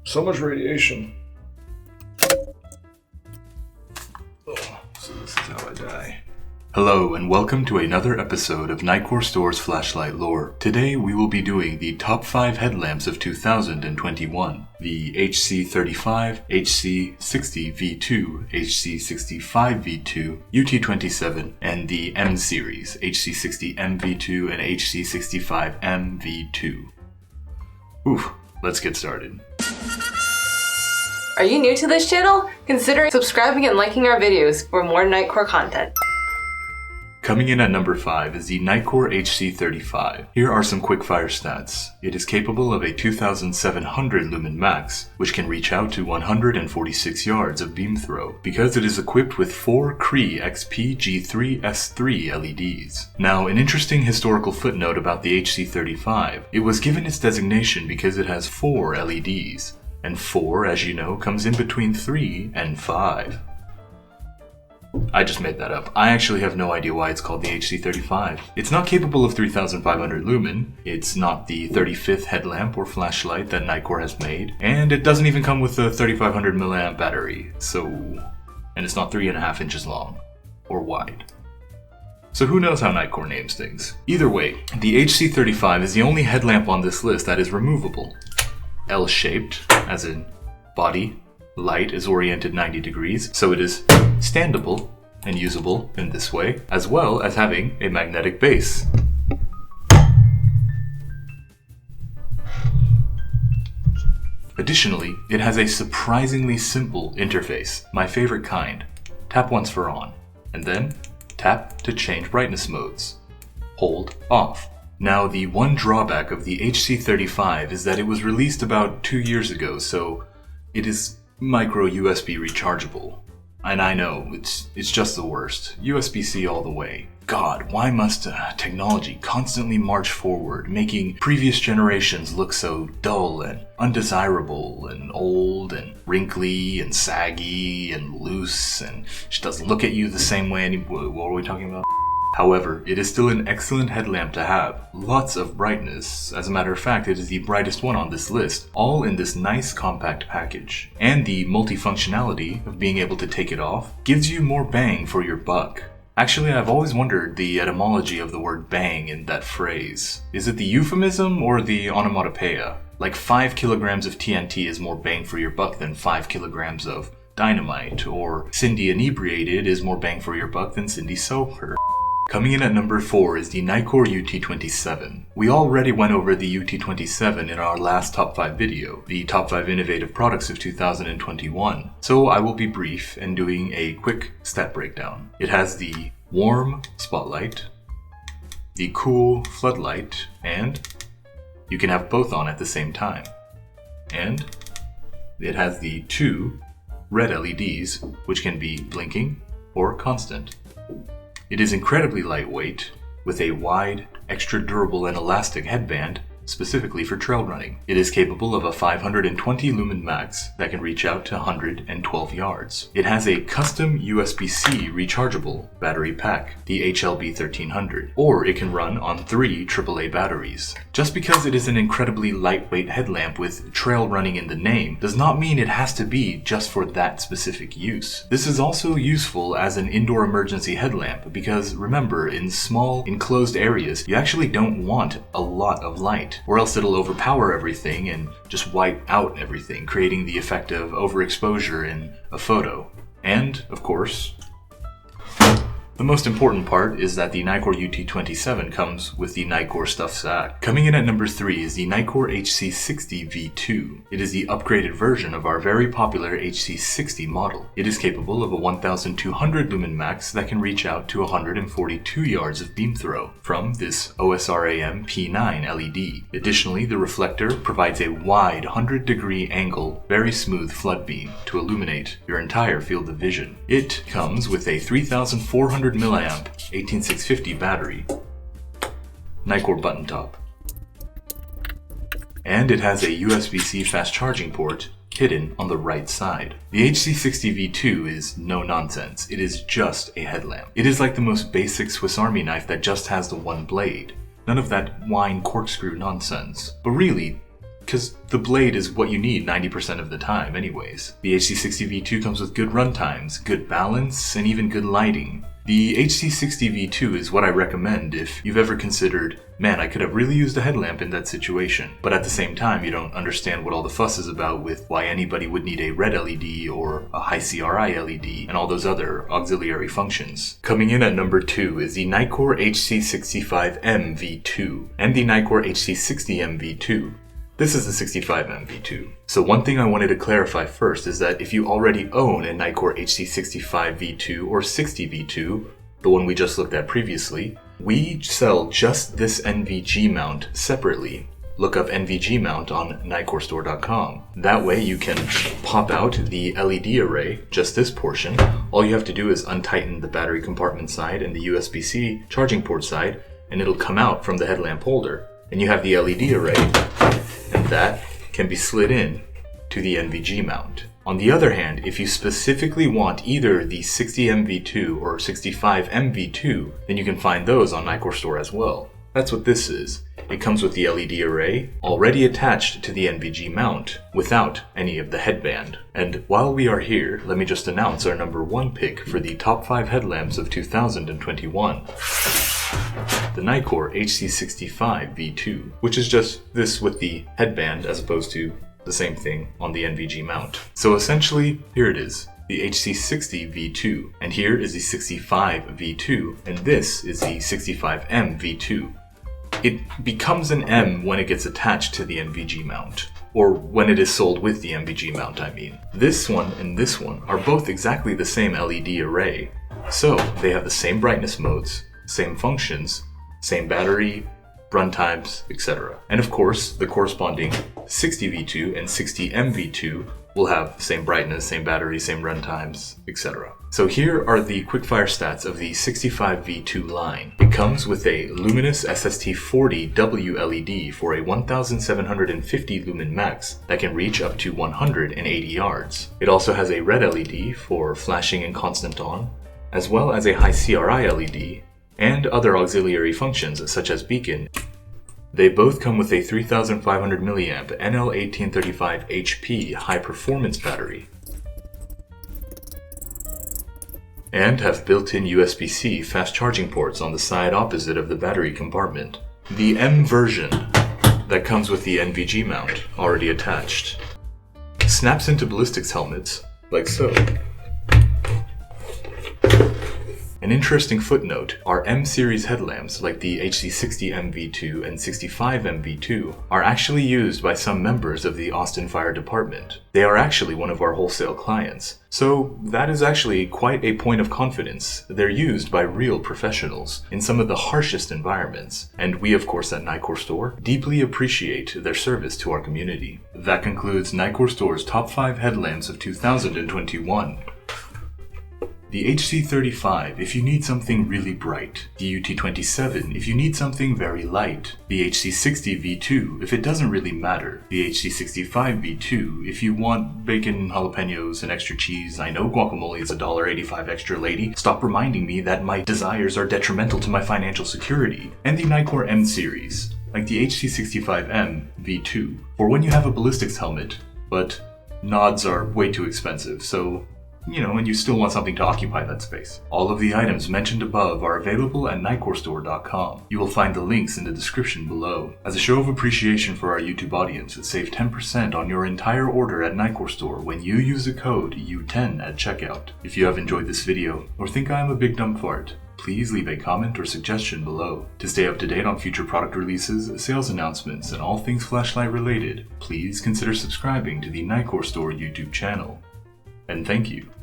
So much radiation. Oh, so this is how I die. Hello and welcome to another episode of Nitecore Store's Flashlight Lore. Today we will be doing the top 5 headlamps of 2021. The HC35, HC60V2, HC65V2, UT27, and the M Series, HC60MV2 and HC65MV2. Oof, let's get started. Are you new to this channel? Consider subscribing and liking our videos for more Nitecore content. Coming in at number 5 is the Nitecore HC35. Here are some quickfire stats. It is capable of a 2700 lumen max, which can reach out to 146 yards of beam throw, because it is equipped with 4 Cree XP-G3S3 LEDs. Now, an interesting historical footnote about the HC35. It was given its designation because it has 4 LEDs, and 4, as you know, comes in between 3 and 5. I just made that up. I actually have no idea why it's called the HC35. It's not capable of 3500 lumen, it's not the 35th headlamp or flashlight that Nitecore has made, and it doesn't even come with a 3500 mAh battery, and it's not 3.5 inches long, or wide. So who knows how Nitecore names things. Either way, the HC35 is the only headlamp on this list that is removable. L-shaped, as in body, light is oriented 90 degrees, so it is standable and usable in this way, as well as having a magnetic base. Additionally, it has a surprisingly simple interface, my favorite kind. Tap once for on, and then tap to change brightness modes. Hold off. Now, the one drawback of the HC35 is that it was released about 2 years ago, so it is micro USB rechargeable. And I know, it's just the worst. USB-C all the way. God, why must technology constantly march forward, making previous generations look so dull and undesirable and old and wrinkly and saggy and loose and just doesn't look at you the same way anymore? What were we talking about? However, it is still an excellent headlamp to have. Lots of brightness. As a matter of fact, it is the brightest one on this list, all in this nice compact package. And the multifunctionality of being able to take it off gives you more bang for your buck. Actually, I've always wondered the etymology of the word bang in that phrase. Is it the euphemism or the onomatopoeia? Like 5 kilograms of TNT is more bang for your buck than 5 kilograms of dynamite, or Cindy inebriated is more bang for your buck than Cindy sober. Coming in at number 4 is the Nitecore UT27. We already went over the UT27 in our last top 5 video, the top 5 innovative products of 2021, so I will be brief and doing a quick stat breakdown. It has the warm spotlight, the cool floodlight, and you can have both on at the same time. And it has the 2 red LEDs, which can be blinking or constant. It is incredibly lightweight, with a wide, extra durable and elastic headband, specifically for trail running. It is capable of a 520 lumen max that can reach out to 112 yards. It has a custom USB-C rechargeable battery pack, the HLB1300, or it can run on 3 AAA batteries. Just because it is an incredibly lightweight headlamp with trail running in the name does not mean it has to be just for that specific use. This is also useful as an indoor emergency headlamp because remember, in small enclosed areas, you actually don't want a lot of light, or else it'll overpower everything and just wipe out everything, creating the effect of overexposure in a photo. And, of course, the most important part is that the Nitecore UT27 comes with the Nitecore stuff sack. Coming in at number 3 is the Nitecore HC60V2. It is the upgraded version of our very popular HC60 model. It is capable of a 1200 lumen max that can reach out to 142 yards of beam throw from this OSRAM P9 LED. Additionally, the reflector provides a wide 100-degree angle, very smooth flood beam to illuminate your entire field of vision. It comes with a 3400 mAh 18650 battery, Nitecore button top, and it has a USB-C fast charging port hidden on the right side. The HC60V2 is no nonsense. It is just a headlamp. It is like the most basic Swiss Army knife that just has the one blade. None of that wine corkscrew nonsense. But really, because the blade is what you need 90% of the time anyways. The HC60 V2 comes with good run times, good balance, and even good lighting. The HC60 V2 is what I recommend if you've ever considered, man, I could have really used a headlamp in that situation, but at the same time you don't understand what all the fuss is about with why anybody would need a red LED or a high CRI LED and all those other auxiliary functions. Coming in at number 2 is the Nitecore HC65M V2 and the Nitecore HC60M V2. This is the 65M V2. So one thing I wanted to clarify first is that if you already own a Nitecore HC65 V2 or 60 V2, the one we just looked at previously, we sell just this NVG mount separately. Look up NVG mount on NitecoreStore.com. That way you can pop out the LED array, just this portion. All you have to do is untighten the battery compartment side and the USB-C charging port side, and it'll come out from the headlamp holder. And you have the LED array, and that can be slid in to the NVG mount. On the other hand, if you specifically want either the 60M V2 or 65M V2, then you can find those on Nitecore Store as well. That's what this is. It comes with the LED array already attached to the NVG mount without any of the headband. And while we are here, let me just announce our number 1 pick for the top 5 headlamps of 2021. The Nitecore HC65 V2, which is just this with the headband as opposed to the same thing on the NVG mount. So essentially, here it is, the HC60 V2, and here is the 65 V2, and this is the 65M V2. It becomes an M when it gets attached to the NVG mount, or when it is sold with the NVG mount, I mean. This one and this one are both exactly the same LED array, so they have the same brightness modes, same functions, same battery, run times, etc. And of course, the corresponding 60 V2 and 60M V2 will have the same brightness, same battery, same run times, etc. So here are the quickfire stats of the 65 V2 line. It comes with a luminous SST40W LED for a 1750 lumen max that can reach up to 180 yards. It also has a red LED for flashing and constant on, as well as a high CRI LED and other auxiliary functions such as beacon. They both come with a 3500 mAh NL1835 HP high performance battery and have built-in USB-C fast charging ports on the side opposite of the battery compartment. The M version that comes with the NVG mount already attached snaps into ballistics helmets like so. An interesting footnote, our M Series headlamps like the HC60M V2 and 65M V2 are actually used by some members of the Austin Fire Department. They are actually one of our wholesale clients. So that is actually quite a point of confidence. They're used by real professionals in some of the harshest environments, and we of course at Nitecore Store deeply appreciate their service to our community. That concludes Nitecore Store's top 5 headlamps of 2021. The HC35 if you need something really bright, the UT27 if you need something very light, the HC60 V2 if it doesn't really matter, the HC65 V2 if you want bacon, jalapenos, and extra cheese. I know guacamole is $1.85 extra, lady. Stop reminding me that my desires are detrimental to my financial security. And the Nitecore M Series, like the HC65M V2, for when you have a ballistics helmet, but nods are way too expensive, so and you still want something to occupy that space. All of the items mentioned above are available at NitecoreStore.com. You will find the links in the description below. As a show of appreciation for our YouTube audience, save 10% on your entire order at Nitecore Store when you use the code U10 at checkout. If you have enjoyed this video, or think I am a big dumb fart, please leave a comment or suggestion below. To stay up to date on future product releases, sales announcements, and all things flashlight related, please consider subscribing to the Nitecore Store YouTube channel. And thank you.